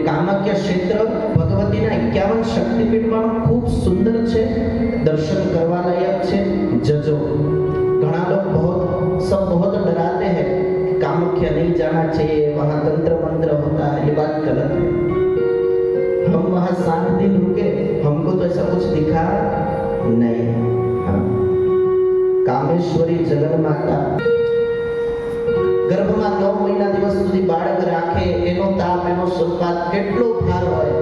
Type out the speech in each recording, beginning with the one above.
કામાખ્યા ક્ષેત્ર ભગવતીના 51 શક્તિપીઠમાં ખૂબ સુંદર છે, દર્શન કરવા લાયક છે, જજો। घना लोग बहुत डराते हैं कि कामाख्या नहीं जाना चाहिए, वहां तंत्र मंत्र होता है, ये बात गलत है। हम वहां 7 दिन रुके, हमको तो ऐसा कुछ दिखा नहीं। हाँ। कामेश्वरी जगन माता गर्भમાં 9 મહિના દિવસ સુધી બાળક રાખે, એનો તાપ, એનો સુરપાત કેટલો ભાર હોય।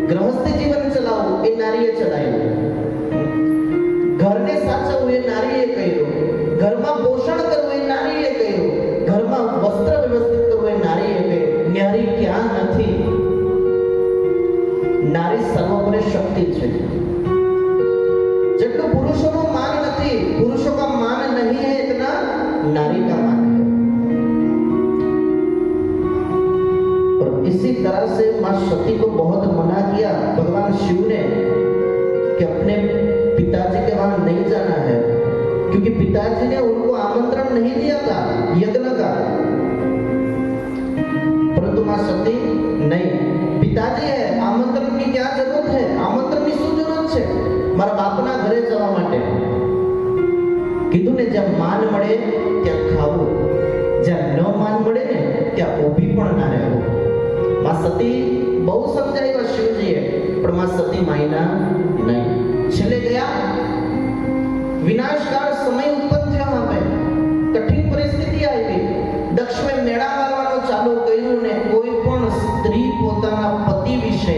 ગૃહસ્થી જીવન ચલાવવું એ નારીએ ચલાવ્યું, ઘરને સાચવવું એ નારીએ કર્યું, ઘરમાં પોષણ કરવું એ નારીએ કર્યું, ઘરમાં વસ્ત્ર વ્યવસ્થિત કરવું એ નારીએ કર્યું। નારી ક્યાં નથી? નારી સર્વોપરી શક્તિ છે। જેટલું પુરુષોનું માન નથી, પુરુષों का मान नहीं है इतना नारी का मान है। और इसी तरह से मां सती को बहुत मना किया भगवान शिव ने कि अपने पिताजी के वहां नहीं जाना है, क्योंकि पिताजी ने उनको आमंत्रण नहीं दिया था यज्ञ का। परंतु मां सती नहीं, पिताजी है, आमंत्रण की क्या जरूरत है? आमंत्रण की શું જરૂરત છે મારા બાપના ઘરે જવા માટે? કીધું ને, જ્યાં માન મળે ત્યાં ખાવું, જ્યાં ન માન મળે ને ત્યાં ઊભી પણ ના રહેવું। માં સતી બહુ સમજાવ્યા શિવજીએ, પણ માં સતી માયના નહીં। છેલ્લે ગયા, વિનાશકાળ સમય ઉત્પન્ન થયો, વહાં पे કઠિન પરિસ્થિતિ આવી। દક્ષ મેળા મારવાનો ચાલુ કર્યું ને કોઈ પણ સ્ત્રી પોતાના પતિ વિશે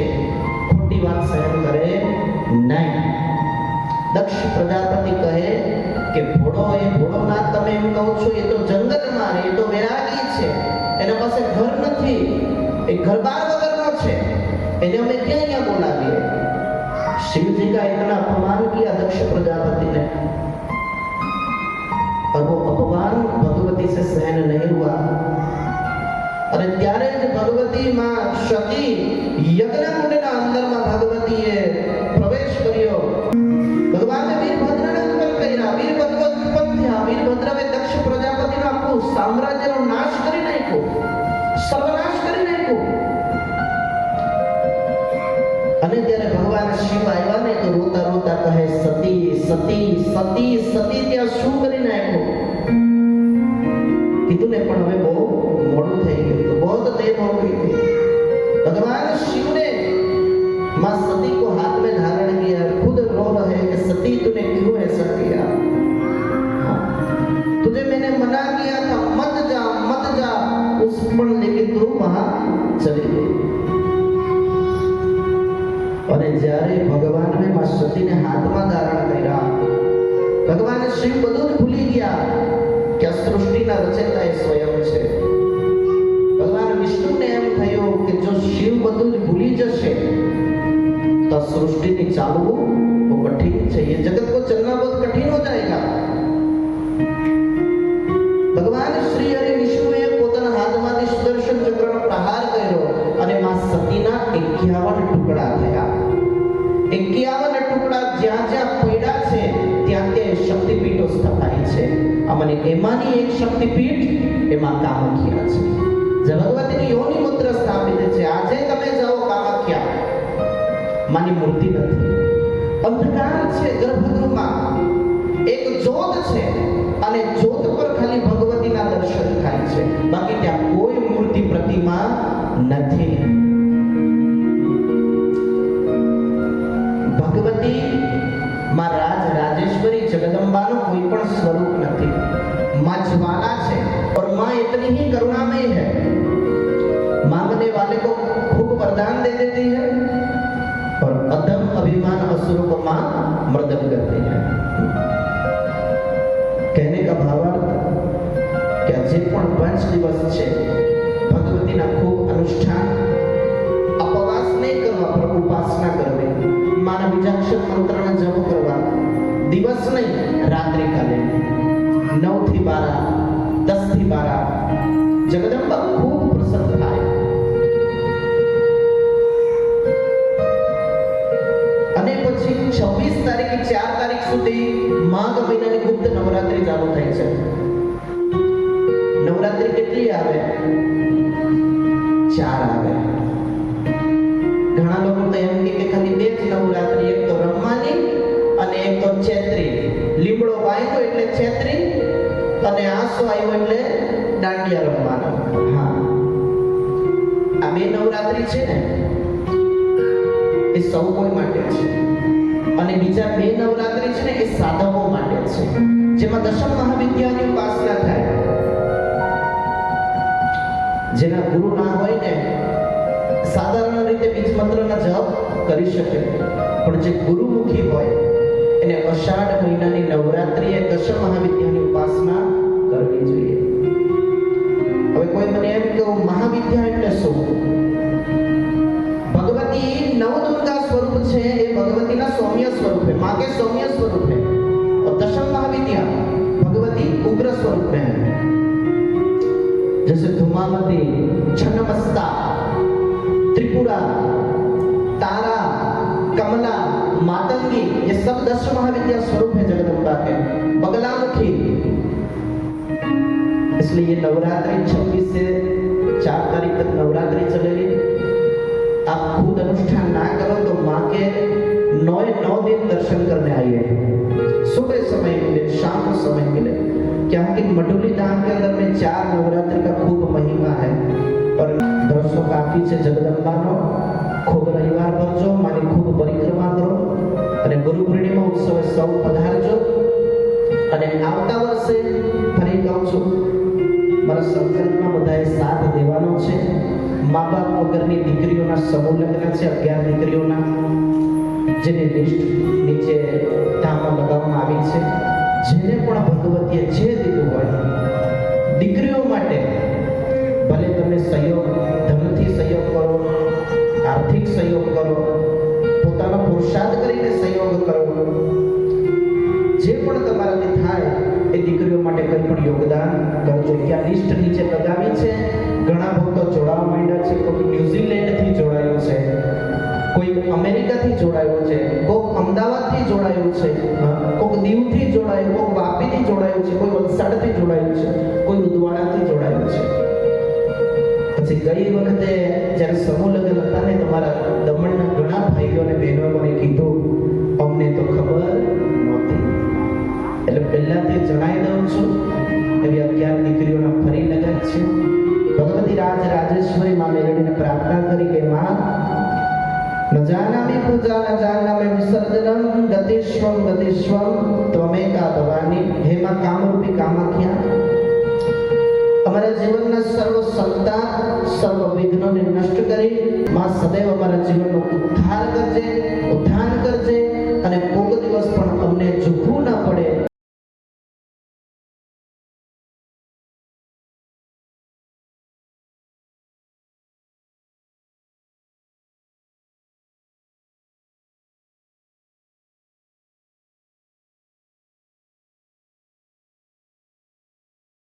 ખોટી વાત સહન કરે નહીં। દક્ષ પ્રજાપતિ કહે કે ભોળો એ ભોળોનાથ તમે એમ કહો છો, એ તો જંગલમાં રહે, એ તો વૈરાગી છે, એના પાસે ઘર નથી, એ ઘરબાર વગરનો છે, એને અમે ક્યાં અહીંયા બોલાવીએ? शिव जी का इतना अपमान किया दक्ष प्रजापति ने, और वो अपमान भगवती से सहन नहीं हुआ। अरे त्यारे भगवती मां सती यज्ञ कुंडના અંદરમાં ભગવતીએ પ્રવેશ કર્યો। ભગવાને વીરભદ્રને ઉત્પન્ન કર્યા, વીરભદ્ર ઉત્પન્ન થયા। વીરભદ્રએ દક્ષ પ્રજાપતિનું આખું સામ્રાજ્યનો નાશ કરી નાખ્યો, સર્વનાશ કરી નાખ્યો। અને ત્યારે ભગવાન શિવ આવ્યા ને તો રોતા રોતા કહે, સતી સતી સતી સતી ત્યાં શું કરી નાખ્યું? કીધું ને, પણ હવે બહુ મોડું થઈ ગયું, તો बहुत देर हो गई थी। भगवान शिव ने मां सती को हाथ में धारण किया, खुद रो रहे कि सती तूने क्यों ऐसा किया? तुझे मैंने मना किया था, मत जा मत जा, उस पर लेकिन तू वहां चली गई। અને જ્યારે ભગવાનને માં સતીને હાથમાં ધારણ કર્યા, ભગવાન શિવ બધું જ ભૂલી ગયા કે આ સૃષ્ટિના રચયિતા એ સ્વયં છે। ભગવાન વિષ્ણુને એમ થયું કે જો શિવ બધું જ ભૂલી જશે તો સૃષ્ટિને ચાલવું वो कठिन है, ये जगत को चलना बहुत कठिन हो जाएगा। भगवान श्री हरि विष्णुએ પોતાના હાથમાંથી સુદર્શન ચક્રનો પ્રહાર કર્યો અને માં સતીના 51 ટુકડા થયા। 51 ટુકડા જ્યાં જ્યાં પડ્યા છે ત્યાં ત્યાં શક્તિપીઠો સ્થપાઈ છે। આમાંની એમાંની એક શક્તિપીઠ એમાં કામાખ્યા છે, જે ભગવતીની યોનિ મુદ્ર સ્થાપિત છે। આજે તમે જાઓ કામાખ્યા, માની મૂર્તિ નથી, અંધકાર છે ગર્ભગૃહમાં, એક જ્યોત છે અને જ્યોત પર ખાલી ભગવતીના દર્શન થાય છે, બાકી ત્યાં કોઈ મૂર્તિ પ્રતિમા નથી। भगवती मां राज राजेश्वरी जगदंबाનું કોઈ પણ સ્વરૂપ નથી। मां ज्वाला છે और मां इतनी ही करुणामयी है। मांगने वाले को खूब वरदान दे देती है और अधम अभिमान असुरों को मां मर्दन करती है। कहने का भावार्थ कि जे पण 5 દિવસ છે ભગવતીના ખૂબ અનુષ્ઠાન, अपवास नहीं करवा पर उपासना करवी, माना बीजाक्षर मंत्रना जप करवा, दिवस नहीं रात्रि काले 9 થી 12, 10 થી 12 जगदंबा खूब प्रसन्न थाय। અને પછી 26 તારીખ 4 તારીખ સુધી માઘ મહિનાની ગુપ્ત નવરાત્રી ચાલુ થાય છે। નવરાત્રી કેટલી આવે? 4 આવે. ઘણા લોકો તો એમ કે ખાલી 2 જ નવરાત્રી, એક તો રમવાની અને એક તો ચૈત્રી. લીમડો વાગ્યો એટલે ચૈત્રી અને આસો આવ્યો એટલે દાંડિયા રમવાનો. હા, આ 2 નવરાત્રી છે ને એ સૌ કોઈ માટે છે, અને બીજા 2 નવરાત્રી છે ને એ સાધકો માટે છે, જેમાં દશમ મહાવિદ્યાની ઉપાસના થાય. જેના ગુરુ ના હોય ને સાધારણ રીતે બીજ મંત્રના જપ કરી શકે, પણ જે ગુરુમુખી હોય એને અષાઢ મહિનાની નવરાત્રી એ દશમ મહાવિદ્યાની ઉપાસના કરવી જોઈએ. હવે કોઈ મને એમ કે મહાવિદ્યા એટલે શું? भगवती नवदुर्गा स्वरूप है, ये भगवती ना सौम्य स्वरूप है, माँ के सौम्य स्वरूप है. और दशम महाविद्या भगवती उग्र स्वरूप में है. जैसे धूमावती, छन्नमस्ता, त्रिपुरा, तारा, कमला, मातंगी, ये सब दशम महाविद्या स्वरूप है जगदम्बा के. बगलामुखी. इसलिए ये नवरात्रि 26 से 4 तारीख तक नवरात्रि चलेगी. आप खुद अनुष्ठान ना करो तो माँ के 9 दिन दर्शन करने आइए. सुबह समय मिले, शाम को समय मिले. क्या कि मडुली धाम के अंदर में 4 नवरात्रि का खूब महिमा है. और दर्शो काफी છે જગદંબાનો. ખૂબ રવિવાર ભરજો, માની ખૂબ પરિક્રમા કરો અને ગુરુ પૂર્ણિમા ઉત્સવે સૌ પધારજો. અને આવતા વર્ષે ફરી કહું છું, મારા સંકલ્પમાં બધાએ સાથ દેવાનો છે. મા બાપ વગરની દીકરીઓના સમૂહ લગ્ન છે, 11 દીકરીઓના, જેની લિસ્ટ નીચે ધામમાં લગાવવામાં આવી છે. જેને પણ ભગવતીએ જે દીધું હોય દીકરીઓ માટે, ભલે તમે સહયોગ, ધનથી સહયોગ કરો, આર્થિક સહયોગ કરો, પોતાનો પુરુષાર્થ કરીને સહયોગ કરો, જે પણ તમારાથી થાય એ દીકરીઓ માટે કંઈ પણ યોગદાન કરજો. ત્યાં લિસ્ટ નીચે લગાવી છે. ઘણા ભક્તો જોડાવા માંડ્યા છે. કોઈ ન્યુઝીલેન્ડથી જોડાયો છે, કોઈ અમેરિકાથી જોડાયો છે, કોઈ અમદાવાદથી જોડાયું છે, કોઈ દીવથી જોડાયું, કોઈ વાપીથી જોડાયું છે, કોઈ વલસાડથી જોડાયું છે, કોઈ ઉદવાડાથી જોડાયું છે. પછી ગઈ વખતે જ્યારે સમૂહ લગ્ન હતા ને, તમારા દમણના ઘણા ભાઈઓ અને બહેનો મને કીધું, અમને તો ખબર નહોતી. એટલે પહેલાથી જણાવી દઉં છું, એવી 11 દીકરીઓના ફરી લગ્ન છે. भगवती राज राजेश्वरी माँ मेलड़ी ने प्रार्थना करी के माँ न जानामि पूजा न जानामि विसर्जनम गतिश्वम गतिश्वम त्वमेका भवानी. हे माँ कामरूपी कामाख्या, हमारे जीवन में सर्व संतान, सर्व विघ्नों ने नष्ट करी. माँ सदैव हमारा जीवन નો ઉદ્ધાર કરજે, ઉદ્ધાન કરજે.